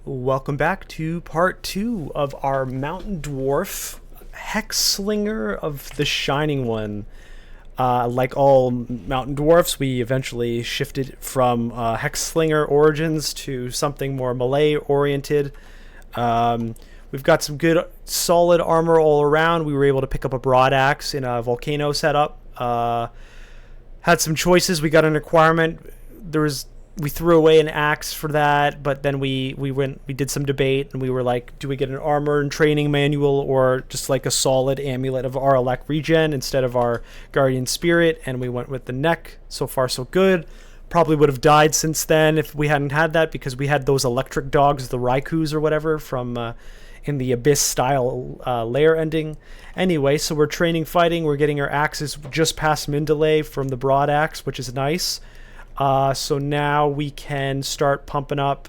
Welcome back to part 2 of our Mountain Dwarf Hexslinger of the Shining One. Like all Mountain Dwarfs, we eventually shifted from Hexslinger origins to something more melee-oriented. We've got some good, solid armor all around. We were able to pick up a broad axe in a volcano setup. Had some choices. We got an requirement. We threw away an axe for that, but then we did some debate, and we were like, do we get an armor and training manual or just like a solid amulet of Aralak regen instead of our guardian spirit? And we went with the neck. So far so good. Probably would have died since then if we hadn't had that, because we had those electric dogs, the Raikus or whatever, from in the Abyss style layer ending. Anyway, so we're training fighting. We're getting our axes just past min delay from the broad axe, which is nice. So now we can start pumping up.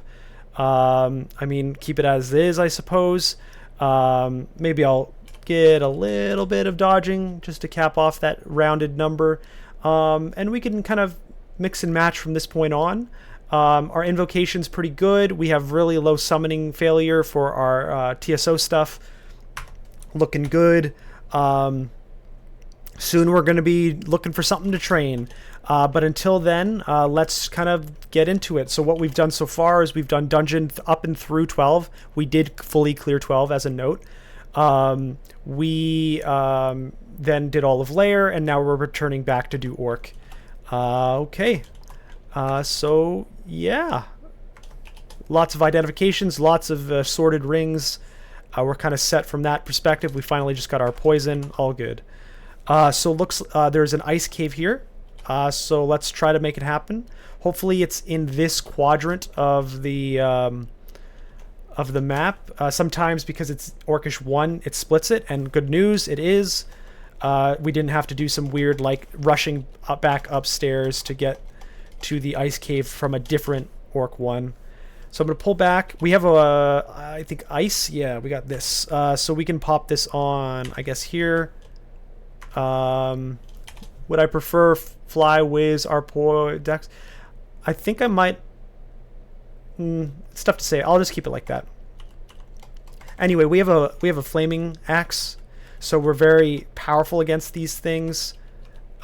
Keep it as is, I suppose. Maybe I'll get a little bit of dodging just to cap off that rounded number. And we can kind of mix and match from this point on. Our invocation's pretty good. We have really low summoning failure for our TSO stuff. Looking good. Soon we're going to be looking for something to train. But until then, let's kind of get into it. So what we've done so far is we've done dungeon up and through 12. We did fully clear 12 as a note. We then did all of layer, and now we're returning back to do orc. Okay. So, yeah. Lots of identifications, lots of sorted rings. We're kind of set from that perspective. We finally just got our poison. All good. So looks there's an ice cave here. So let's try to make it happen. Hopefully it's in this quadrant of the map. Sometimes because it's Orcish 1, it splits it, and good news, it is. We didn't have to do some weird like rushing back upstairs to get to the ice cave from a different Orc 1. So I'm going to pull back. We have I think ice. Yeah, we got this. So we can pop this on, I guess, here. Would I prefer fly, whiz, arpoi, dex? I think I might. It's tough to say. I'll just keep it like that. Anyway, we have a flaming axe, so we're very powerful against these things,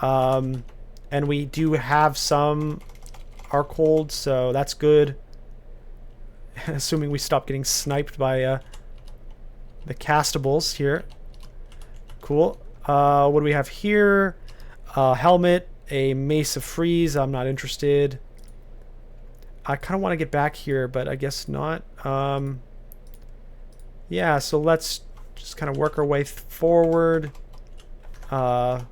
and we do have some arc hold, so that's good. Assuming we stop getting sniped by the castables here. Cool. What do we have here? Helmet, a Mace of Freeze. I'm not interested. I kind of want to get back here, but I guess not. Yeah, so let's just kind of work our way forward. Play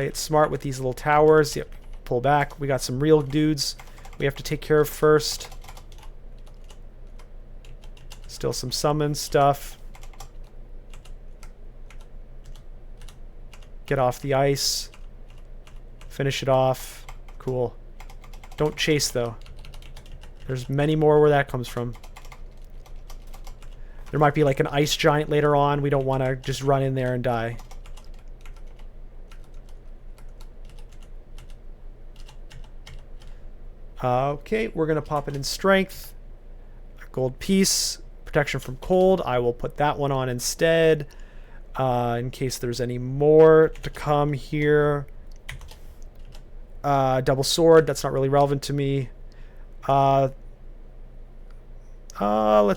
it smart with these little towers. Yep, pull back. We got some real dudes we have to take care of first. Still some summon stuff. Get off the ice. Finish it off. Cool. Don't chase, though. There's many more where that comes from. There might be like an ice giant later on. We don't want to just run in there and die. Okay, we're going to pop it in strength. A gold piece. Protection from cold. I will put that one on instead. In case there's any more to come here. Double sword, that's not really relevant to me. Let's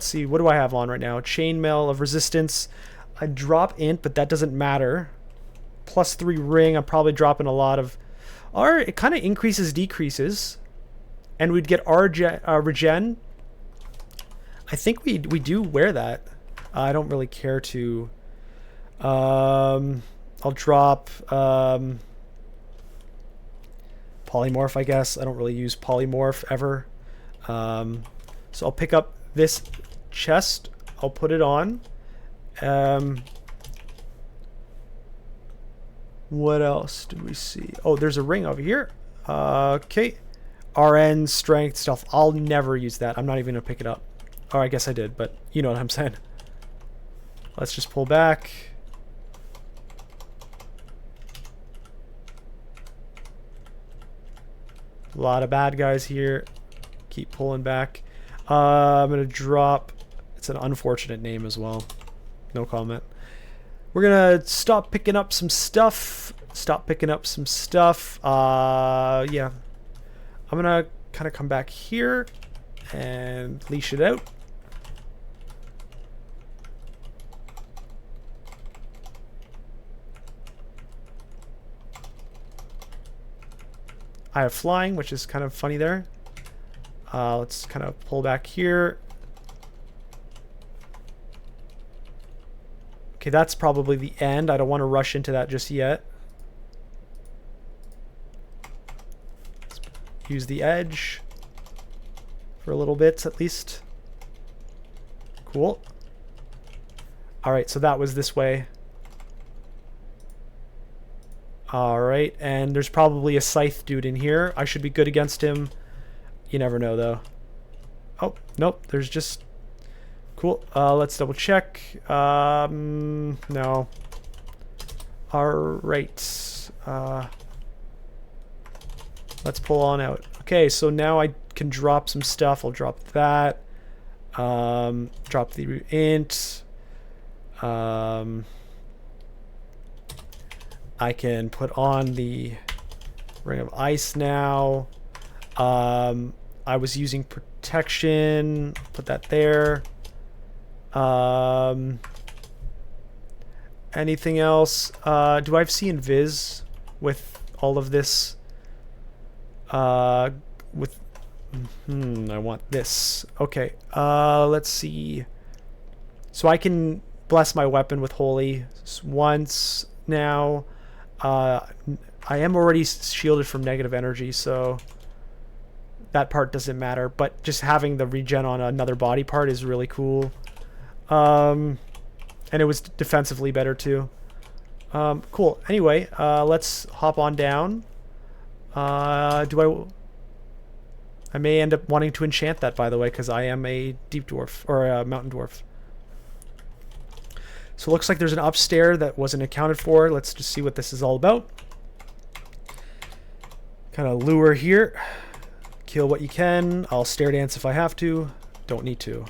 see, what do I have on right now? Chainmail of resistance. I drop int, but that doesn't matter. +3 ring, I'm probably dropping a lot of... Or it kind of increases, decreases. And we'd get regen. I think we do wear that. I don't really care to... I'll drop polymorph, I guess. I don't really use polymorph ever. So I'll pick up this chest. I'll put it on. What else do we see? Oh, there's a ring over here. Okay. RN, strength, stealth. I'll never use that. I'm not even going to pick it up. Or I guess I did, but you know what I'm saying. Let's just pull back. A lot of bad guys here. Keep pulling back. I'm going to drop... It's an unfortunate name as well. No comment. We're going to stop picking up some stuff. Yeah. I'm going to kind of come back here and leash it out. I have flying, which is kind of funny there. Let's kind of pull back here. Okay, that's probably the end. I don't want to rush into that just yet. Let's use the edge for a little bit at least. Cool. Alright, so that was this way. Alright, and there's probably a scythe dude in here. I should be good against him. You never know, though. Oh, nope, there's just... Cool. Let's double check. No. Alright. Let's pull on out. Okay, so now I can drop some stuff. I'll drop that. Drop the int. I can put on the Ring of Ice now. I was using protection. Put that there. Anything else? Do I have see invis with all of this? I want this. Okay. Let's see. So I can bless my weapon with holy once now. I am already shielded from negative energy, so that part doesn't matter. But just having the regen on another body part is really cool. And it was defensively better too. Cool. Anyway, let's hop on down. I may end up wanting to enchant that, by the way, because I am a deep dwarf, or a mountain dwarf. So it looks like there's an upstairs that wasn't accounted for. Let's just see what this is all about. Kind of lure here. Kill what you can. I'll stare dance if I have to. Don't need to.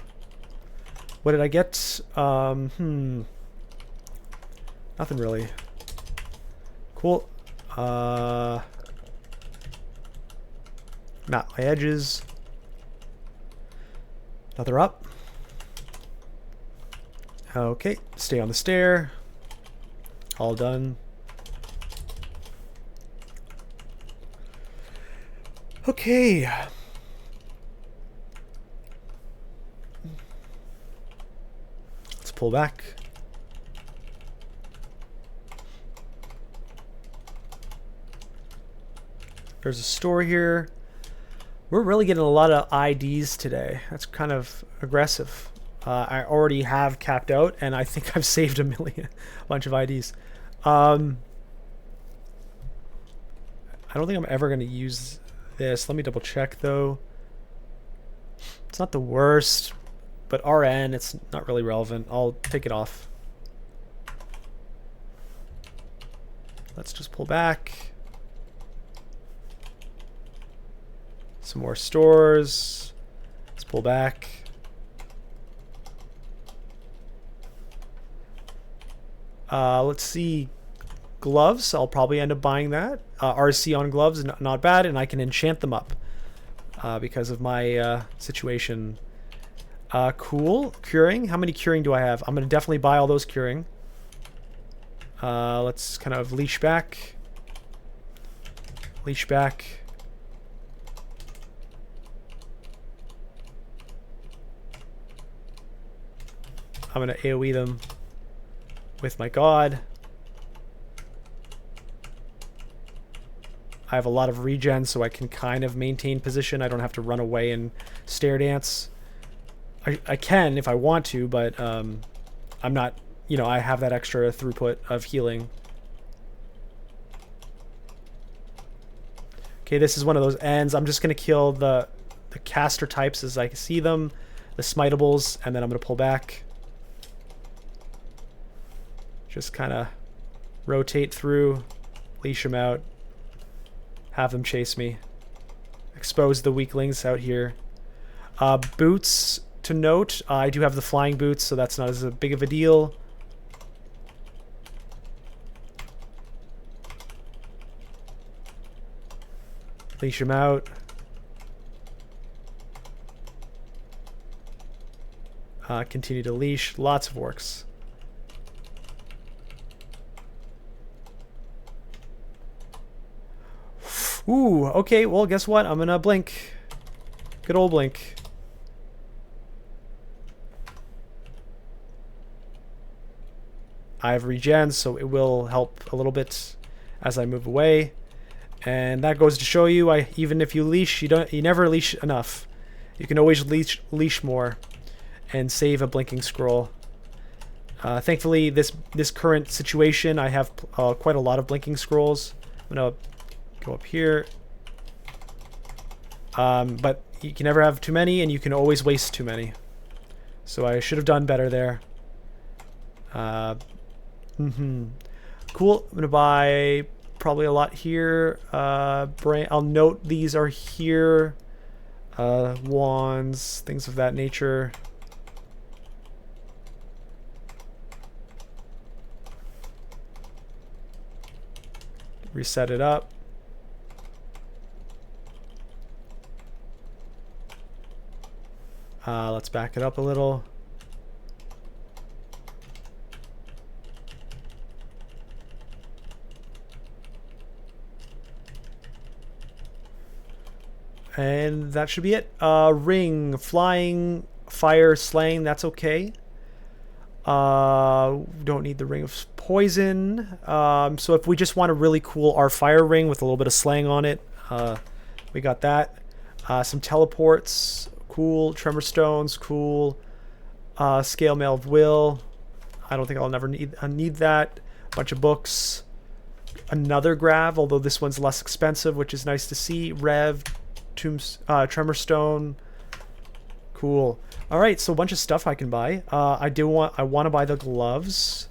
What did I get? Nothing really. Cool. Map my edges. Another up. Okay, stay on the stair. All done. Okay. Let's pull back. There's a store here. We're really getting a lot of IDs today. That's kind of aggressive. I already have capped out, and I think I've saved a bunch of IDs. I don't think I'm ever going to use this. Let me double check, though. It's not the worst, but RN, it's not really relevant. I'll take it off. Let's just pull back. Some more stores. Let's pull back. Let's see. Gloves. I'll probably end up buying that. RC on gloves, not bad, and I can enchant them up because of my situation. Cool. Curing. How many curing do I have? I'm going to definitely buy all those curing. Let's kind of leash back. Leash back. I'm going to AoE them with my god. I have a lot of regen, so I can kind of maintain position. I don't have to run away and stare dance. I can if I want to, but I'm not, you know, I have that extra throughput of healing. Okay, this is one of those ends. I'm just going to kill the caster types as I see them, the smitables, and then I'm going to pull back. Just kind of rotate through, leash them out, have them chase me. expose the weaklings out here. Boots to note, I do have the flying boots, so that's not as big of a deal. Leash him out. Continue to leash. Lots of orcs. Ooh, okay, well, guess what? I'm gonna blink. Good old blink. I have regen, so it will help a little bit as I move away. And that goes to show you, even if you leash, you never leash enough. You can always leash more and save a blinking scroll. Thankfully, this current situation, I have quite a lot of blinking scrolls. I'm gonna go up here. But you can never have too many, and you can always waste too many. So I should have done better there. Cool. I'm gonna buy probably a lot here. I'll note these are here. Wands, things of that nature. Reset it up. Let's back it up a little. And that should be it. Ring, flying, fire, slaying, that's okay. Don't need the ring of poison. So if we just want to really cool our fire ring with a little bit of slaying on it, we got that. Some teleports, cool. Tremor stones, cool. Scale mail of will. I don't think I'll never need that. Bunch of books. Another grav, although this one's less expensive, which is nice to see. Rev. Tremor stone, cool. All right, so a bunch of stuff I can buy. I want to buy the gloves.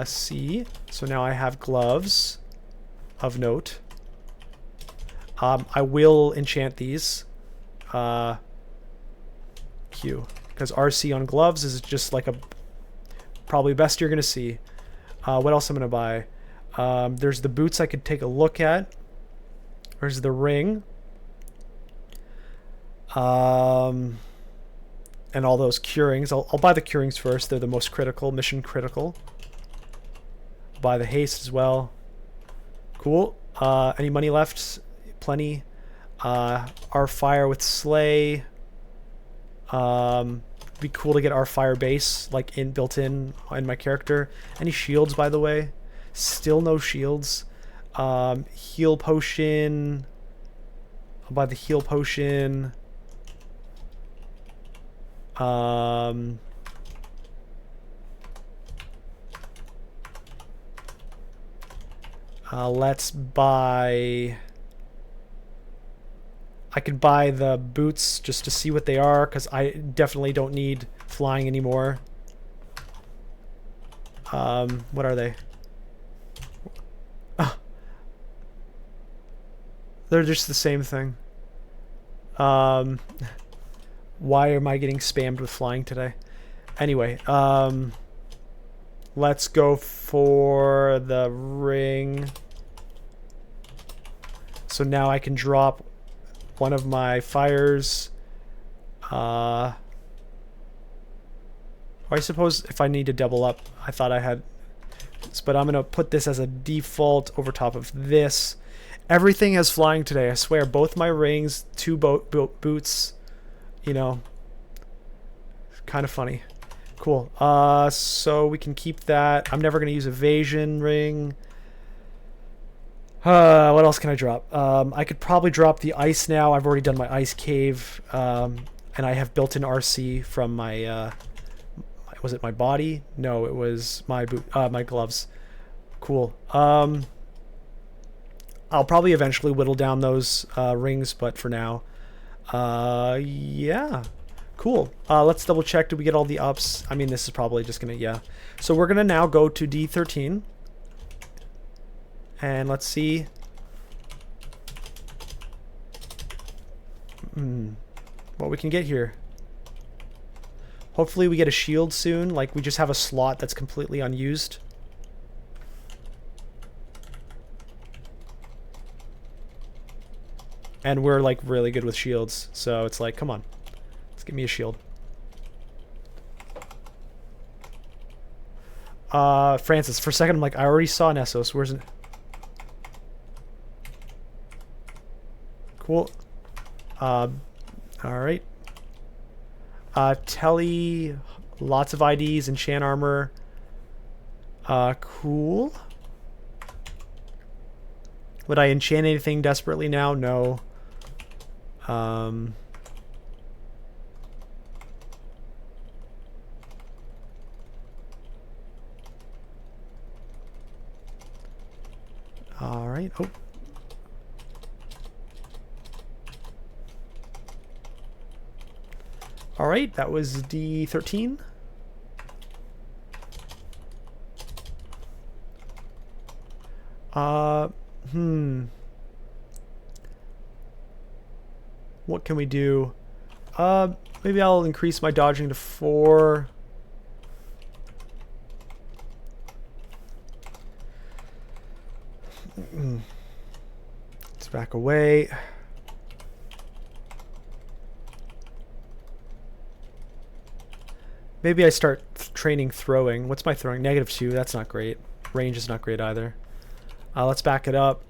C. So now I have gloves of note. I will enchant these. Q, because RC on gloves is just like probably best you're gonna see. What else I'm gonna buy? There's the boots I could take a look at. There's the ring. And all those curings. I'll buy the curings first. They're the most critical, mission critical. I'll buy the haste as well. Cool. Any money left? Plenty. Our fire with slay. Be cool to get our fire base like built in my character. Any shields, by the way? Still no shields. Heal potion. I'll buy the heal potion. Let's buy... I could buy the boots just to see what they are, because I definitely don't need flying anymore. What are they? Oh. They're just the same thing. Why am I getting spammed with flying today? Anyway, let's go for the ring. So now I can drop one of my fires. I suppose if I need to double up, I thought I had this, but I'm gonna put this as a default over top of this. Everything has flying today, I swear. Both my rings, two boots, you know, kind of funny. Cool. So we can keep that. I'm never gonna use evasion ring. What else can I drop? I could probably drop the ice now. I've already done my ice cave, and I have built-in RC from my, was it my body? No, it was my my gloves. Cool. I'll probably eventually whittle down those rings, but for now, yeah. Cool. Let's double check. Did we get all the ups? I mean, this is probably just gonna, yeah. So we're gonna now go to D13. And let's see. what we can get here. Hopefully we get a shield soon. Like, we just have a slot that's completely unused. And we're, like, really good with shields. So it's like, come on. Let's give me a shield. Francis, for a second I'm like, I already saw Nessos. Where's it? Cool. Alright. Telly, lots of IDs, enchant armor. Cool. Would I enchant anything desperately now? No. Alright. Oh. Alright, that was D13. What can we do? Maybe I'll increase my dodging to 4. Let's back away. Maybe I start training throwing. What's my throwing? -2. That's not great. Range is not great either. Let's back it up.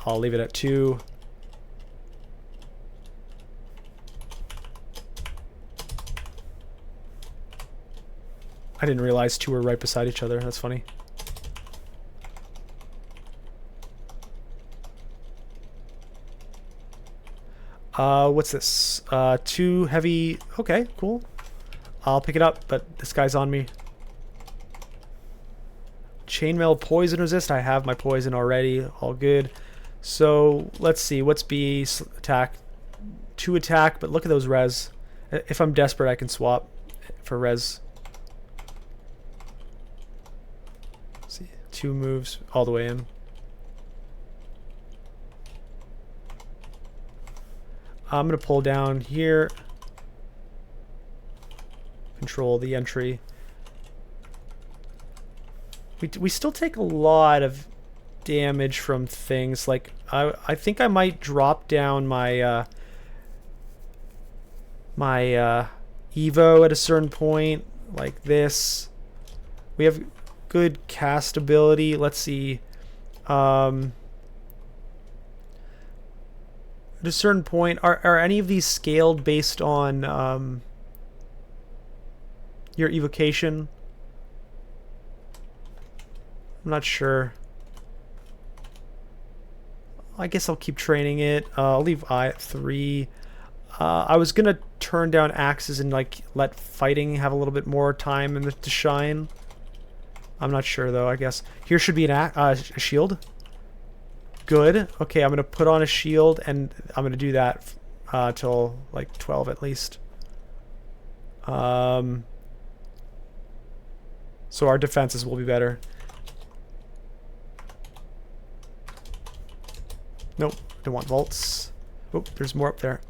I'll leave it at 2. I didn't realize 2 were right beside each other. That's funny. What's this? 2 heavy. Okay, cool. I'll pick it up, but this guy's on me. Chainmail poison resist. I have my poison already. All good. So let's see. What's B attack? 2 attack, but look at those res. If I'm desperate, I can swap for res. Let's see, 2 moves all the way in. I'm going to pull down here. Control the entry. We still take a lot of damage from things. Like, I think I might drop down my my Evo at a certain point. Like this. We have good cast ability. Let's see. At a certain point, are any of these scaled based on your evocation? I'm not sure. I guess I'll keep training it. I'll leave I at 3. I was gonna turn down axes and like let fighting have a little bit more time to shine. I'm not sure though. I guess here should be a shield. Good. Okay, I'm gonna put on a shield and I'm gonna do that till like 12 at least. So our defenses will be better. Nope, don't want vaults. Oh, there's more up there.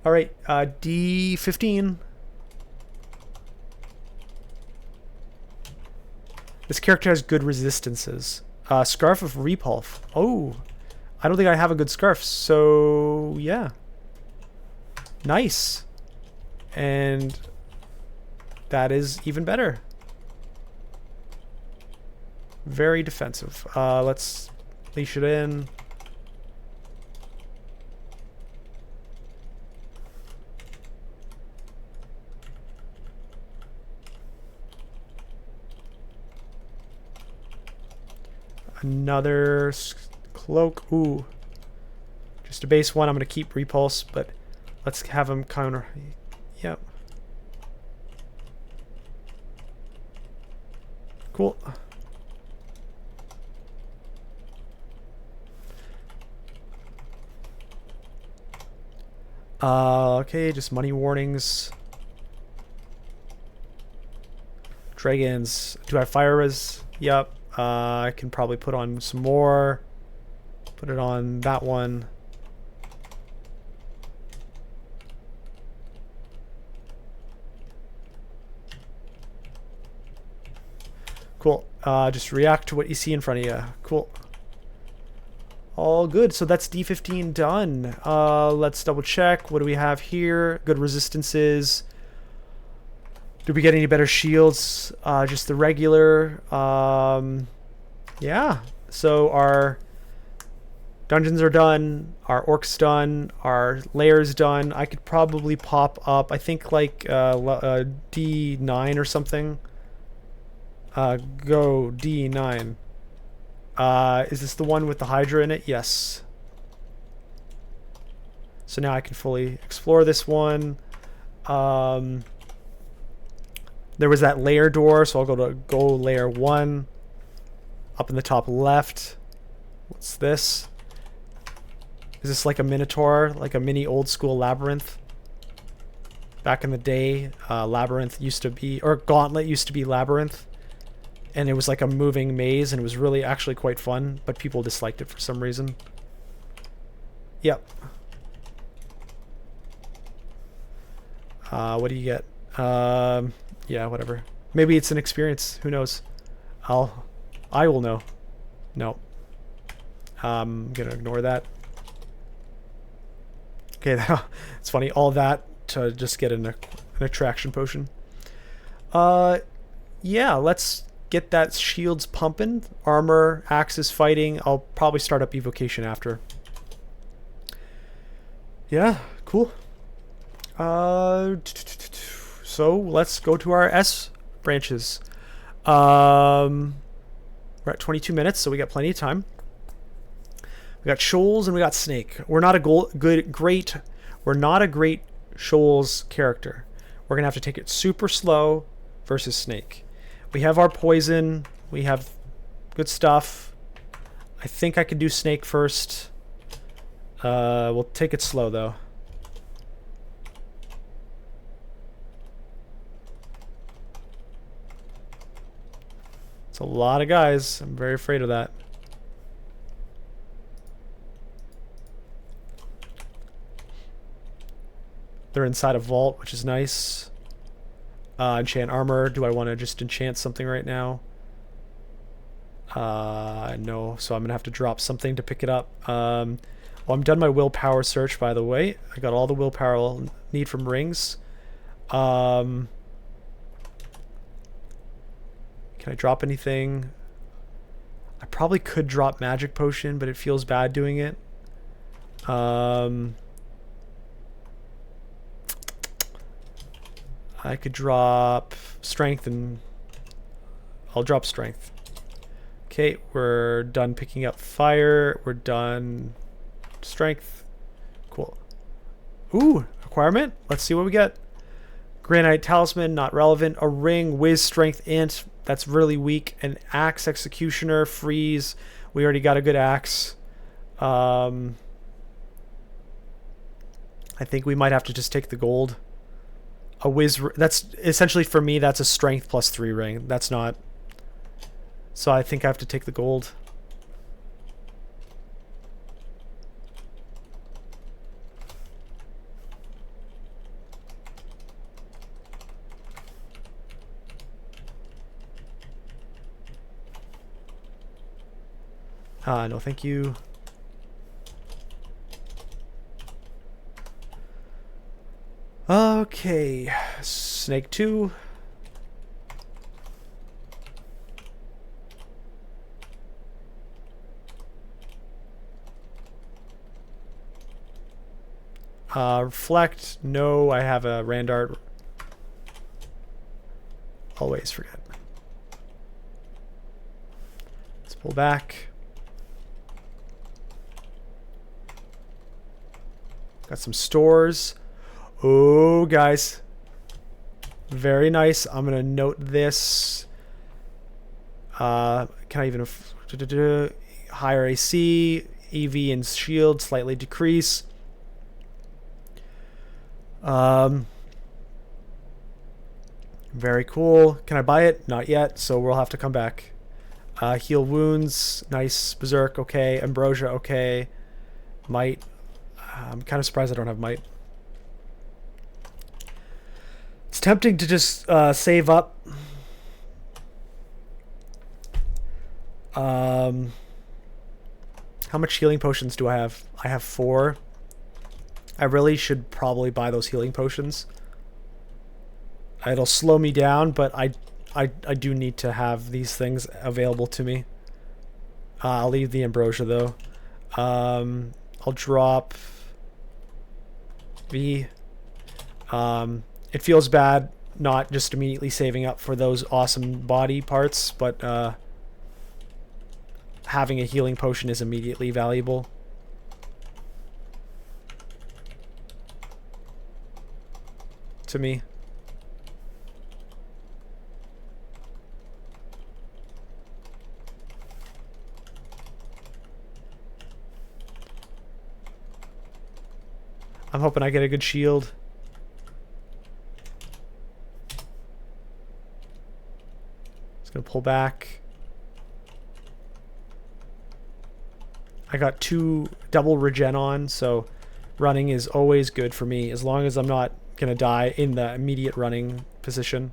All right, D15. This character has good resistances. Scarf of Repulse. Oh, I don't think I have a good scarf, so yeah. Nice. And that is even better. Very defensive. Let's leash it in. Another cloak. Ooh. Just a base 1. I'm going to keep repulse, but let's have him counter. Yep. Cool. Okay, just money warnings. Dragons. Do I have fire res? Yep. I can probably put on some more. Put it on that one. Cool. Just react to what you see in front of you. Cool. All good. So that's D15 done. Let's double check. What do we have here? Good resistances. Did we get any better shields? Just the regular. Yeah. So our dungeons are done. Our orcs done. Our layers done. I could probably pop up, I think, like D9 or something. Go D9. Is this the one with the Hydra in it? Yes. So now I can fully explore this one. There was that layer door, so I'll go layer 1. Up in the top left. What's this? Is this like a Minotaur? Like a mini old school labyrinth? Back in the day, labyrinth used to be, or gauntlet used to be labyrinth. And it was like a moving maze, and it was really actually quite fun, but people disliked it for some reason. Yep. What do you get? Yeah, whatever. Maybe it's an experience. Who knows? I will know. No. I'm gonna ignore that. Okay, it's funny. All that to just get an attraction potion. Yeah, let's get that shields pumping. Armor, axes fighting. I'll probably start up evocation after. Yeah, cool. So let's go to our S branches. We're at 22 minutes, so we got plenty of time. We got Shoals and we got Snake. We're not a we're not a great Shoals character. We're gonna have to take it super slow versus Snake. We have our poison. We have good stuff. I think I could do Snake first. We'll take it slow though. It's a lot of guys. I'm very afraid of that. They're inside a vault, which is nice. Enchant armor. Do I want to just enchant something right now? No, so I'm going to have to drop something to pick it up. Well, I'm done my willpower search, by the way. I got all the willpower I'll need from rings. Can I drop anything? I probably could drop magic potion, but it feels bad doing it. I could drop strength, and I'll drop strength. Okay, we're done picking up fire. We're done strength. Cool. Ooh, acquirement. Let's see what we get. Granite talisman, not relevant. A ring, whiz, strength, int. That's really weak. An axe, executioner, freeze. We already got a good axe. I think we might have to just take the gold. A whiz, that's essentially for me, that's a strength plus 3 ring. That's not. So I think I have to take the gold. No, thank you. Okay, Snake 2. Reflect. No, I have a Randart. Always forget. Let's pull back. Got some stores. Oh, guys. Very nice. I'm going to note this. Can I even... Higher AC. EV and shield slightly decrease. Very cool. Can I buy it? Not yet, so we'll have to come back. Heal wounds. Nice. Berserk. Okay. Ambrosia. Okay. Might. I'm kind of surprised I don't have might. It's tempting to just save up. How much healing potions do I have? I have 4. I really should probably buy those healing potions. It'll slow me down, but I do need to have these things available to me. I'll leave the ambrosia though. I'll drop V. It feels bad not just immediately saving up for those awesome body parts, but having a healing potion is immediately valuable. To me. I'm hoping I get a good shield. Just gonna pull back. I got 2 double regen on, so running is always good for me, as long as I'm not gonna die in the immediate running position.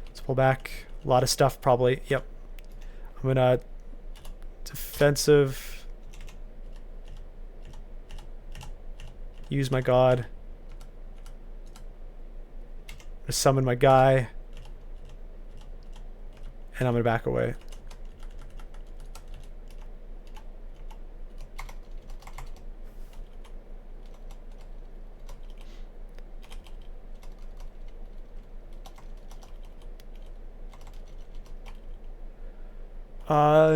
Let's pull back. A lot of stuff probably. Yep. I'm gonna defensive. Use my god. Summon my guy. And I'm gonna back away.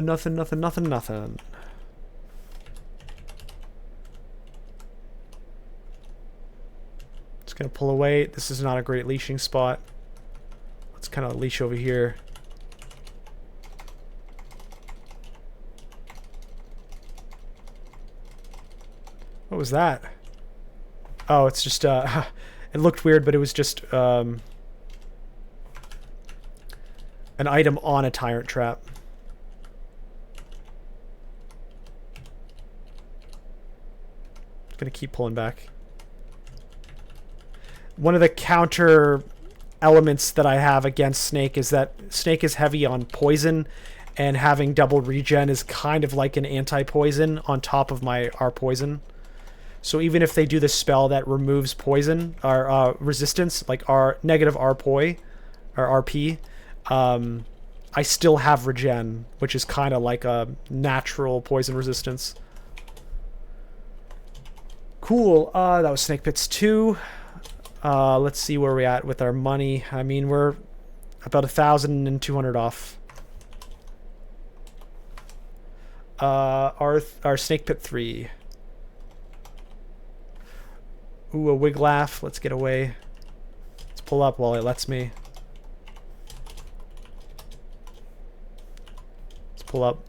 Nothing. Just gonna pull away. This is not a great leashing spot. Let's kind of leash over here. What was that? Oh, it's just, it looked weird, but it was just, an item on a tyrant trap. Gonna keep pulling back. One of the counter elements that I have against Snake is that Snake is heavy on poison, and having double regen is kind of like an anti-poison on top of my R poison. So even if they do the spell that removes poison or resistance, like R negative RPOI or RP, I still have regen, which is kind of like a natural poison resistance. Cool. That was Snake Pits 2. Let's see where we're at with our money. I mean, we're about 1,200 off. Our Snake Pit 3. Ooh, a Wiglaff. Let's get away. Let's pull up while it lets me. Let's pull up.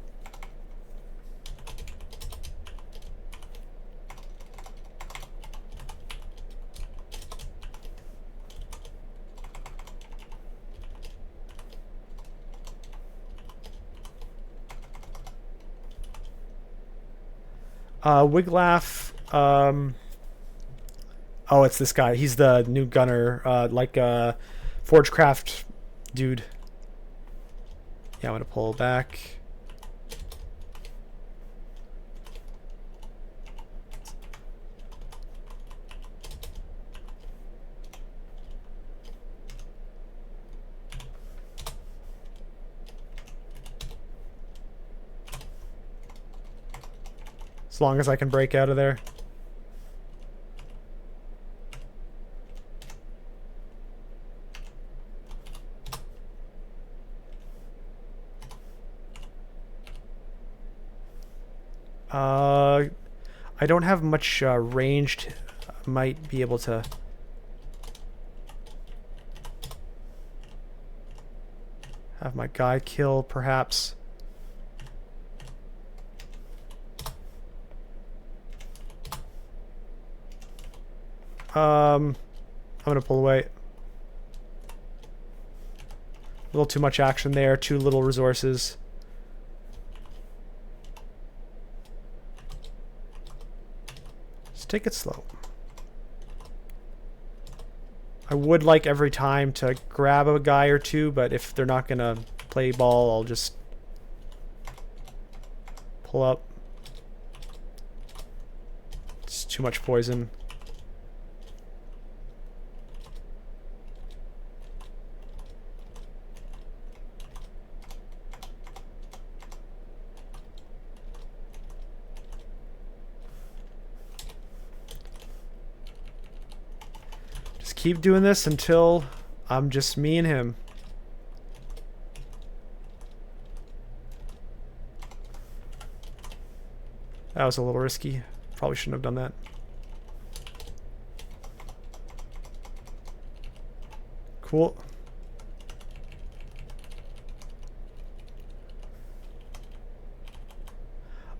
Wiglaff. Oh, it's this guy. He's the new gunner, like Forgecraft dude. Yeah, I'm gonna pull back. As long as I can break out of there. I don't have much ranged. Might be able to have my guy kill, perhaps. I'm gonna pull away. A little too much action there, too little resources. Just take it slow. I would like every time to grab a guy or two, but if they're not gonna play ball, I'll just pull up. It's too much poison. Keep doing this until I'm just me and him. That was a little risky. Probably shouldn't have done that. Cool.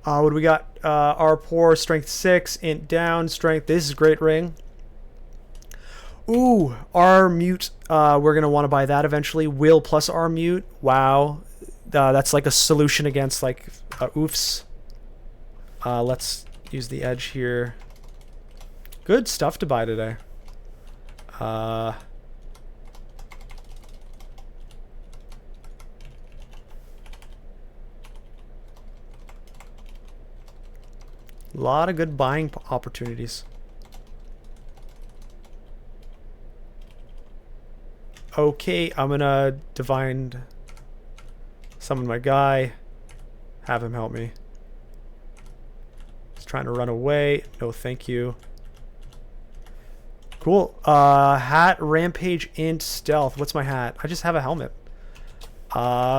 What do we got? Our poor strength 6, int down, strength. This is a great ring. Ooh, R mute. We're gonna want to buy that eventually. Will plus R mute. Wow, that's like a solution against like oofs. Let's use the edge here. Good stuff to buy today. A lot of good buying opportunities. Okay, I'm gonna divine summon my guy. Have him help me. He's trying to run away. No, thank you. Cool. Hat, rampage, int, stealth. What's my hat? I just have a helmet.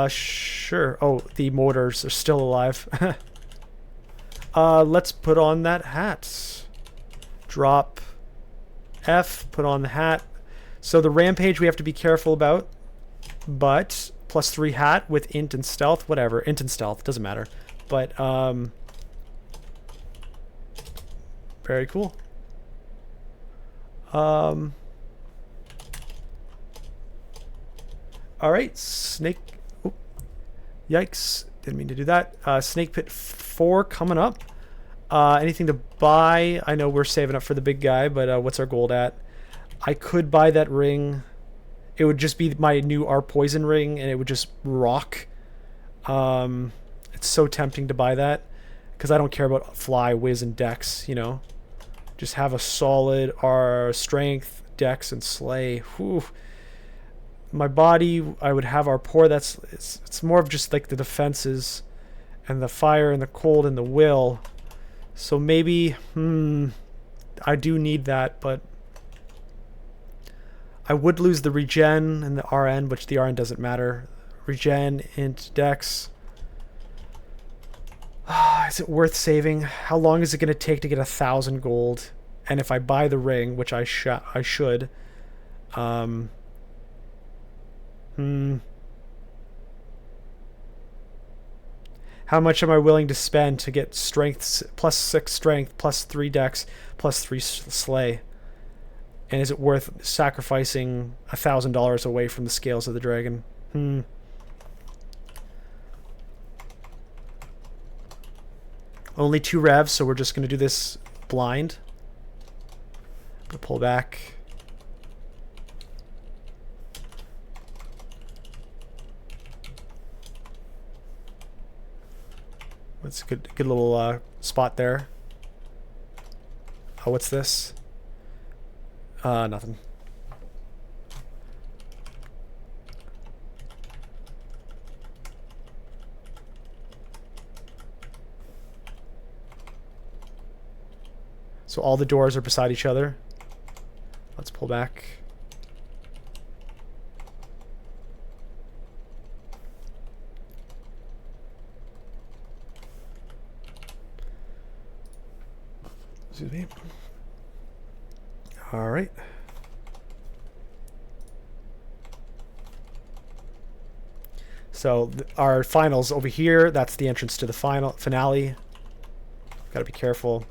Sure. Oh, the mortars are still alive. Let's put on that hat. Drop F, put on the hat. So the rampage we have to be careful about, but +3 hat with int and stealth, whatever. Int and stealth, doesn't matter. But, very cool. All right, snake. Oh, yikes, didn't mean to do that. Snake pit 4 coming up. Anything to buy? I know we're saving up for the big guy, but what's our gold at? I could buy that ring. It would just be my new R poison ring, and it would just rock. It's so tempting to buy that because I don't care about fly, whiz, and dex. You know, just have a solid R strength, dex, and slay. Whew. My body, I would have our pour. It's more of just like the defenses, and the fire, and the cold, and the will. So maybe, I do need that, but I would lose the regen and the RN, which the RN doesn't matter. Regen, int, dex. Is it worth saving? How long is it going to take to get 1,000 gold? And if I buy the ring, which I should. How much am I willing to spend to get strength, +6 strength, +3 dex, +3 slay? And is it worth sacrificing $1,000 away from the scales of the dragon? Only 2 revs, so we're just going to do this blind. I'm going to pull back. That's a good little spot there. Oh, what's this? Nothing. So all the doors are beside each other. Let's pull back. Excuse me. All right. So our finals over here. That's the entrance to the finale. Got to be careful.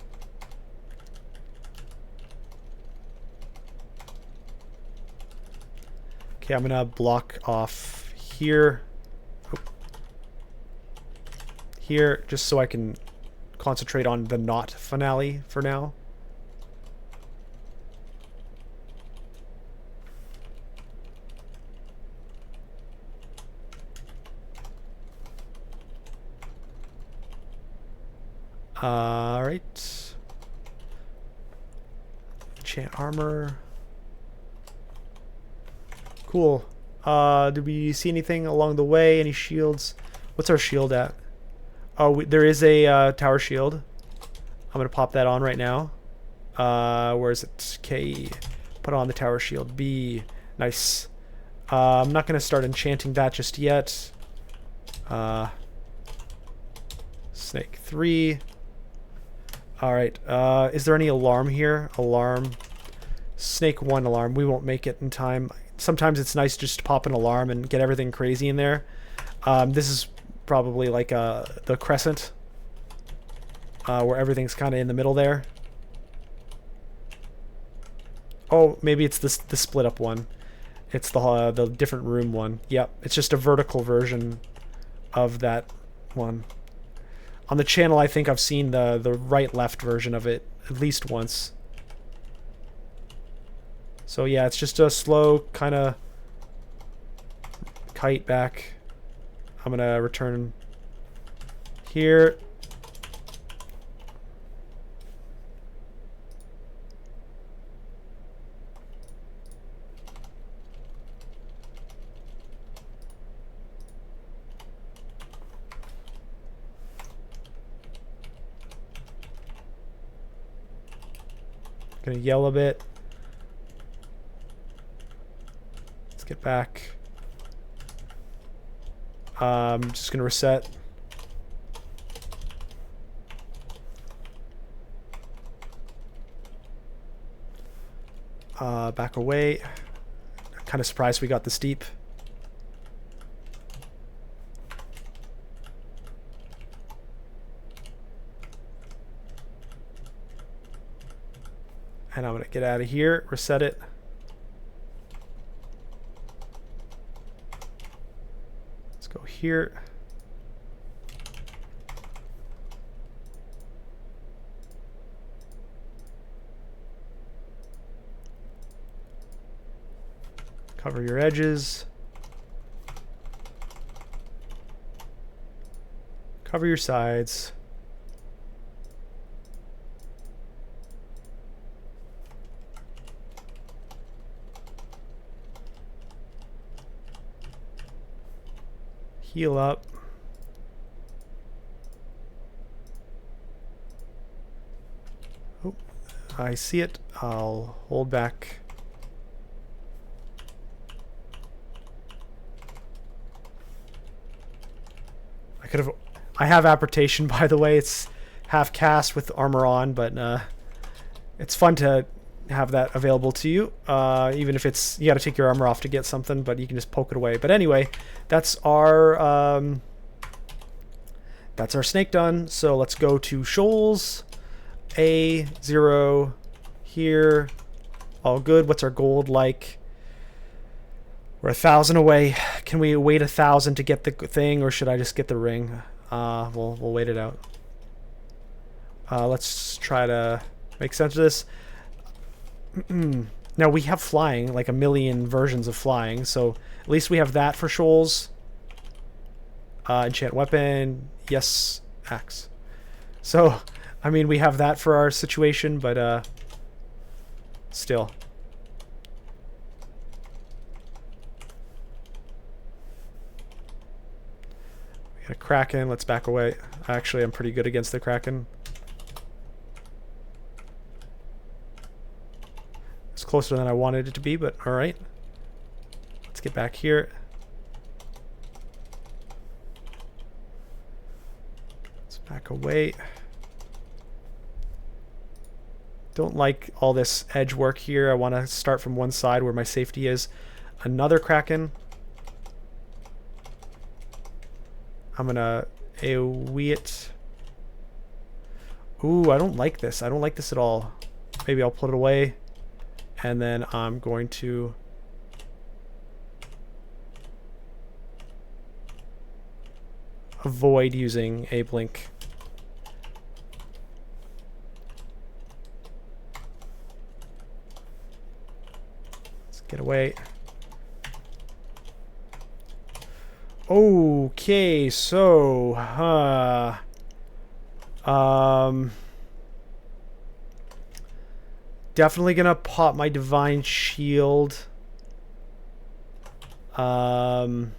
Okay, I'm gonna block off here. Oh. Here, just so I can concentrate on the not finale for now. Alright. Enchant armor. Cool. Do we see anything along the way? Any shields? What's our shield at? Oh, there is a tower shield. I'm going to pop that on right now. Where is it? K. Put on the tower shield. B. Nice. I'm not going to start enchanting that just yet. Snake 3. Alright. Is there any alarm here? Alarm. Snake 1 alarm. We won't make it in time. Sometimes it's nice just to pop an alarm and get everything crazy in there. This is probably like the crescent. Where everything's kind of in the middle there. Oh, maybe it's the split up one. It's the different room one. Yep, it's just a vertical version of that one. On the channel, I think I've seen the right-left version of it at least once. So yeah, it's just a slow kind of kite back. I'm gonna return here. Gonna yell a bit. Let's get back. Just gonna reset. Back away. Kind of surprised we got the steep. And I'm going to get out of here, reset it. Let's go here. Cover your edges. Cover your sides. Heal up. Oh, I see it. I'll hold back. I have apportation, by the way. It's half cast with armor on, but it's fun to have that available to you. Even if it's, you got to take your armor off to get something, but you can just poke it away. But anyway, that's our snake done. So let's go to Shoals. A0 here. All good. What's our gold like? We're 1,000 away. Can we wait 1,000 to get the thing, or should I just get the ring? We'll wait it out. Let's try to make sense of this. Now we have flying, like a million versions of flying, so at least we have that for Shoals. Enchant weapon, yes, axe. So, I mean, we have that for our situation, but still. We got a Kraken, let's back away. Actually, I'm pretty good against the Kraken. It's closer than I wanted it to be, but alright. Let's get back here. Let's back away. Don't like all this edge work here. I want to start from one side where my safety is. Another Kraken. I'm gonna AoE it. Ooh, I don't like this. I don't like this at all. Maybe I'll put it away. And then I'm going to avoid using a blink. Let's get away. Okay, so definitely gonna pop my divine shield. Can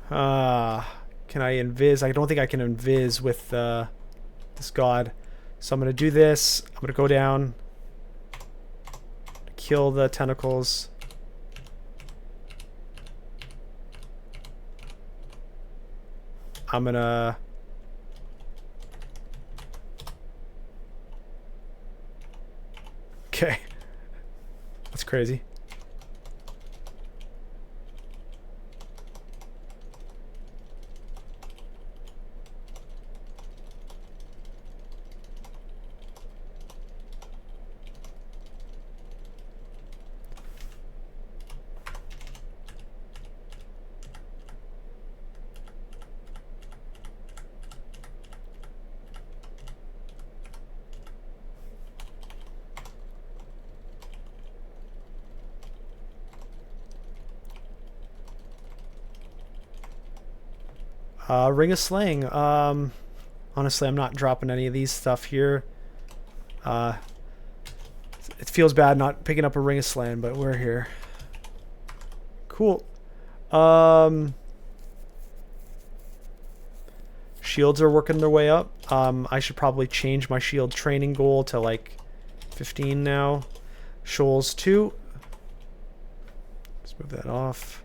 I invis? I don't think I can invis with this god. So I'm gonna do this. I'm gonna go down, kill the tentacles. I'm gonna okay. That's crazy. Ring of Slaying. Honestly, I'm not dropping any of these stuff here. It feels bad not picking up a Ring of Slaying, but we're here. Cool. Shields are working their way up. I should probably change my shield training goal to like 15 now. Shoals 2. Let's move that off.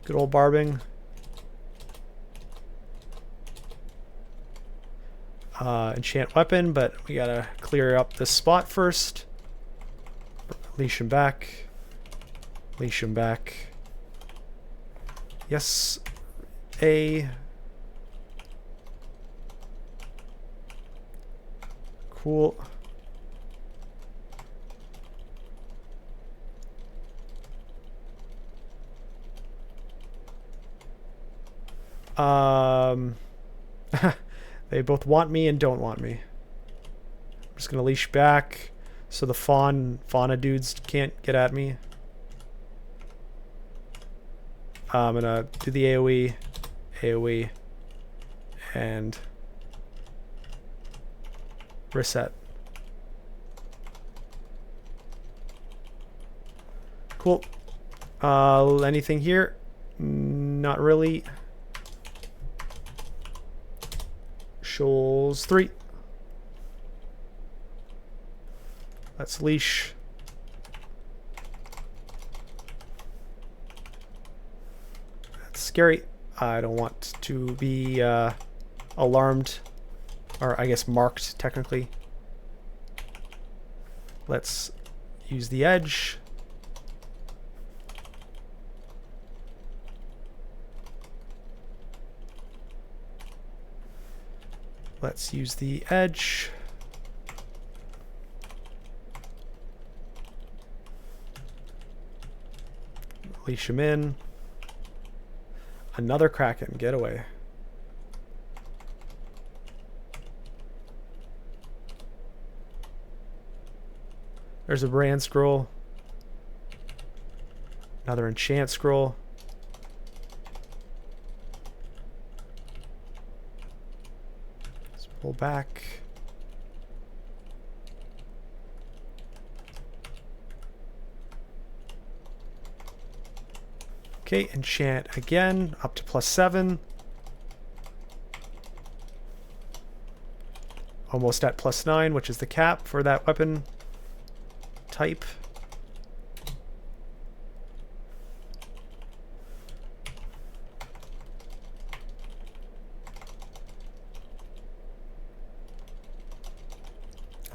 Good old barbing. Enchant weapon, but we gotta clear up this spot first. Leash him back. Leash him back. Yes. A. Cool. They both want me and don't want me. I'm just gonna leash back so the fauna dudes can't get at me. I'm gonna do the AoE, and reset. Cool. Anything here? Not really. Shoals 3. Let's leash. That's scary. I don't want to be alarmed, or I guess marked technically. Let's use the edge. Let's use the edge. Leash him in. Another Kraken. Get away. There's a brand scroll. Another enchant scroll. Pull back. Okay, enchant again, up to +7. Almost at +9, which is the cap for that weapon type.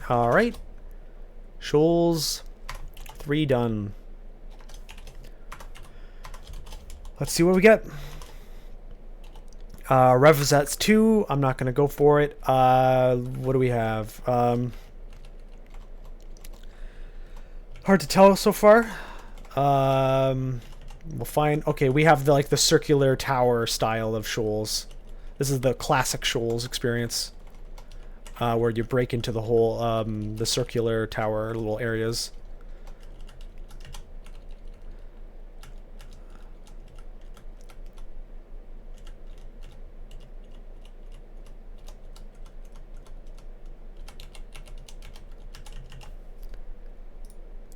All right, Shoals 3 done. Let's see what we get. Revisets 2. I'm not going to go for it. What do we have? Hard to tell so far. We'll find... Okay, we have the, like, the circular tower style of Shoals. This is the classic Shoals experience. Where you break into the whole, the circular tower little areas.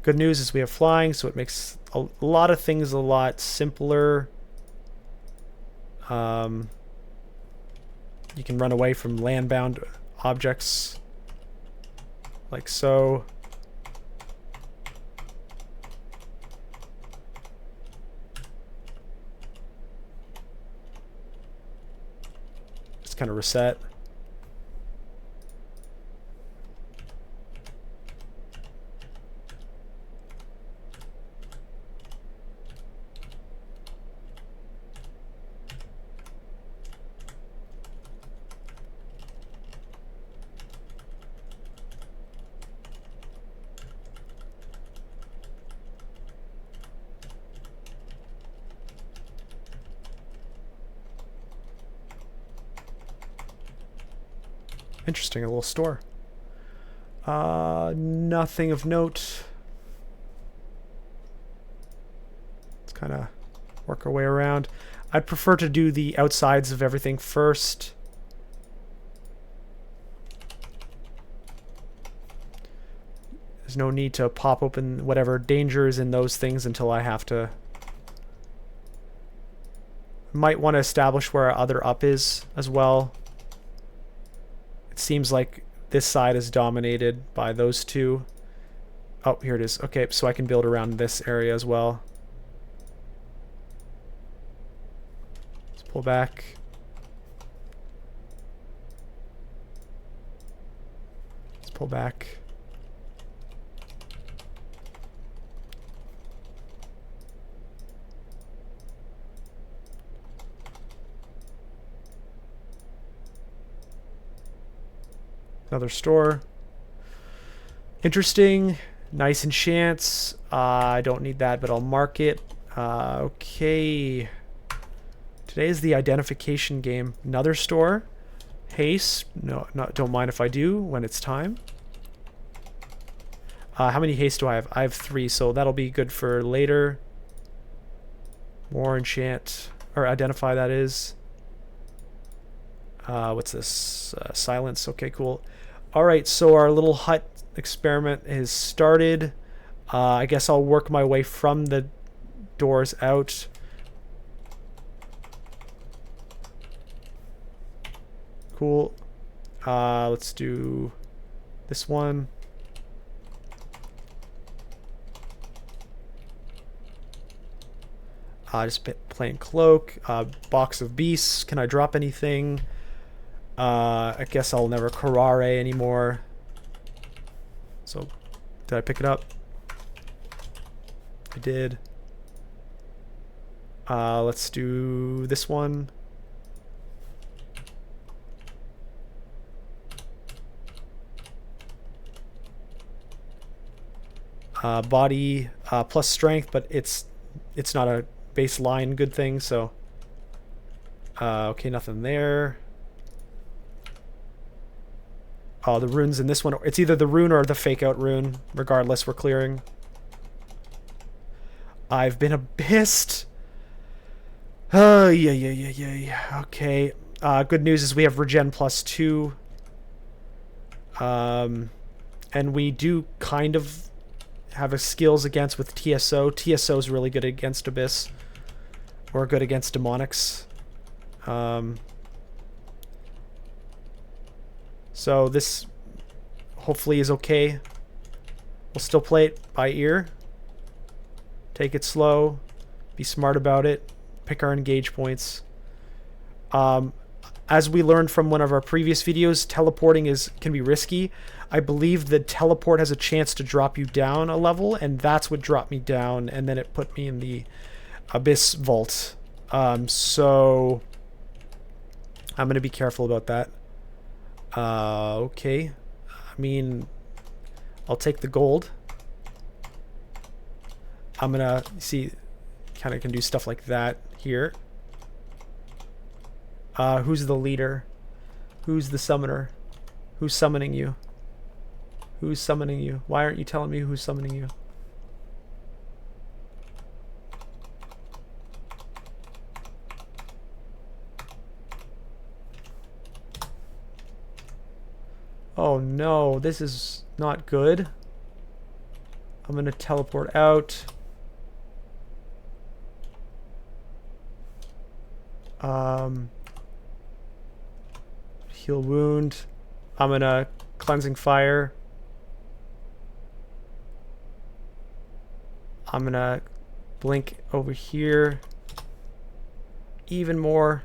Good news is we have flying, so it makes a lot of things a lot simpler. You can run away from land-bound objects, like so. Just kind of reset. Interesting, a little store. Nothing of note. Let's kind of work our way around. I'd prefer to do the outsides of everything first. There's no need to pop open whatever danger is in those things until I have to. Might want to establish where our other up is as well. It seems like this side is dominated by those two. Oh, here it is. Okay, so I can build around this area as well. Let's pull back. Let's pull back. Another store. Interesting. Nice enchants. I don't need that, but I'll mark it. Okay. Today is the identification game. Another store. Haste. No, don't mind if I do when it's time. How many haste do I have? I have 3, so that'll be good for later. More enchant. Or identify, that is. What's this? Silence. Okay, cool. Alright, so our little hut experiment is started. I guess I'll work my way from the doors out. Cool. Let's do this one. Just plain cloak. Box of beasts. Can I drop anything? I guess I'll never Karare anymore. So, did I pick it up? I did. Let's do this one. Body plus strength, but it's not a baseline good thing, so okay, nothing there. Oh, the runes in this one, it's either the rune or the fake out rune. Regardless, we're clearing. I've been abyssed. Yeah. Okay. Good news is we have regen +2. And we do kind of have a skills against with TSO. TSO is really good against abyss. Or good against demonics. So this hopefully is okay. We'll still play it by ear. Take it slow. Be smart about it. Pick our engage points. As we learned from one of our previous videos, teleporting can be risky. I believe the teleport has a chance to drop you down a level, and that's what dropped me down, and then it put me in the Abyss Vault. So I'm going to be careful about that. Okay. I mean, I'll take the gold. I'm going to see, kind of can do stuff like that here. Who's the leader? Who's the summoner? Who's summoning you? Who's summoning you? Why aren't you telling me who's summoning you? Oh no, this is not good. I'm gonna teleport out. Heal wound. I'm gonna cleansing fire. I'm gonna blink over here. Even more.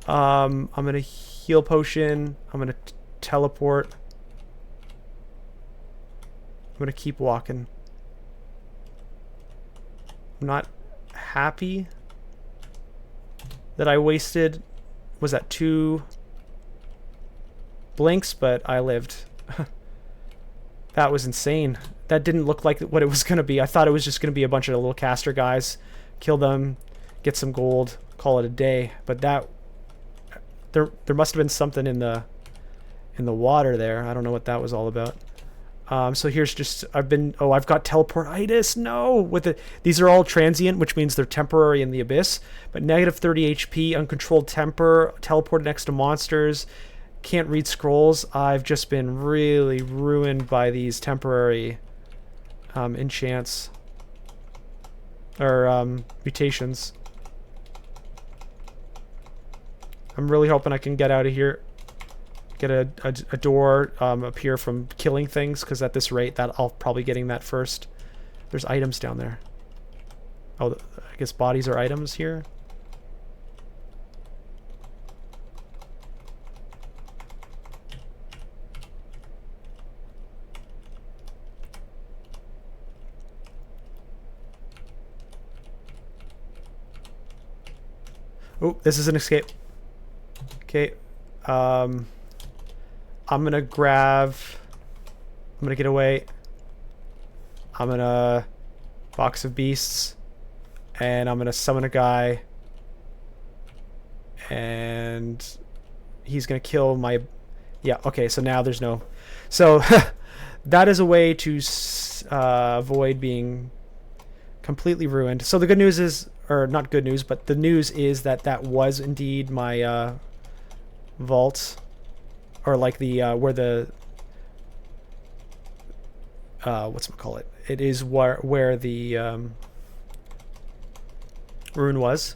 I'm gonna heal potion. I'm gonna teleport. I'm gonna keep walking. I'm not happy that I wasted, was that 2 blinks, but I lived. That was insane. That didn't look like what it was gonna be. I thought it was just gonna be a bunch of little caster guys, kill them, get some gold, call it a day. But that there must have been something in the water there. I don't know what that was all about. So here's just, I've got teleportitis. No, these are all transient, which means they're temporary in the abyss. But negative 30 HP, uncontrolled temper, teleported next to monsters, can't read scrolls. I've just been really ruined by these temporary enchants or mutations. I'm really hoping I can get out of here. Get a door up here from killing things, because at this rate that I'll probably getting that first. There's items down there. Oh, I guess bodies are items here. Oh, this is an escape. Okay. I'm gonna get away. I'm gonna box of beasts, and I'm gonna summon a guy, and he's gonna kill my, yeah, okay, so now there's no, so that is a way to avoid being completely ruined. So the good news is, or not good news, but the news is that that was indeed my vault. Or like the where the whatchamacallit? It is where the rune was.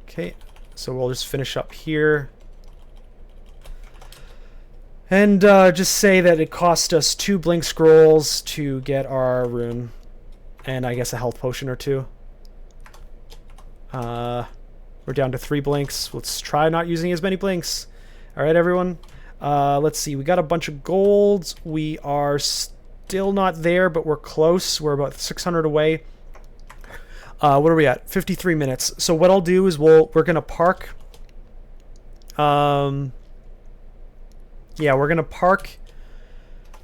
Okay, so we'll just finish up here. And just say that it cost us 2 blink scrolls to get our rune. And I guess a health potion or 2. We're down to 3 blinks. Let's try not using as many blinks. Alright, everyone. Let's see. We got a bunch of golds. We are still not there, but we're close. We're about 600 away. What are we at? 53 minutes. So what I'll do is we're going to park. Yeah, we're going to park.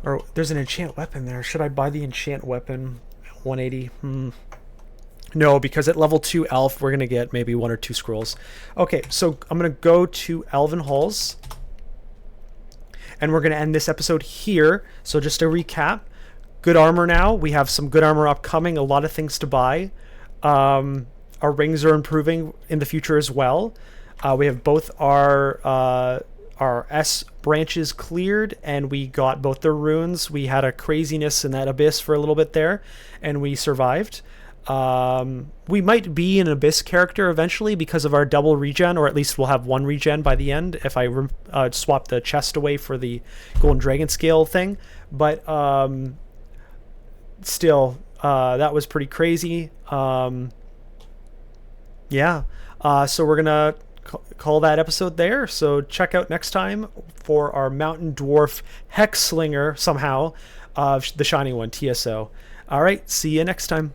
Or there's an enchant weapon there. Should I buy the enchant weapon? 180. No, because at level 2 elf, we're going to get maybe 1 or 2 scrolls. Okay, so I'm going to go to Elven Halls. And we're going to end this episode here. So just to recap, good armor now. We have some good armor upcoming, a lot of things to buy. Our rings are improving in the future as well. We have both our S branches cleared, and we got both the runes. We had a craziness in that abyss for a little bit there, and we survived. We might be an abyss character eventually because of our double regen, or at least we'll have 1 regen by the end if I swap the chest away for the golden dragon scale thing. But still, that was pretty crazy. Yeah, so we're gonna call that episode there. So check out next time for our mountain dwarf Hexslinger somehow. the Shining One, TSO. All right, see you next time.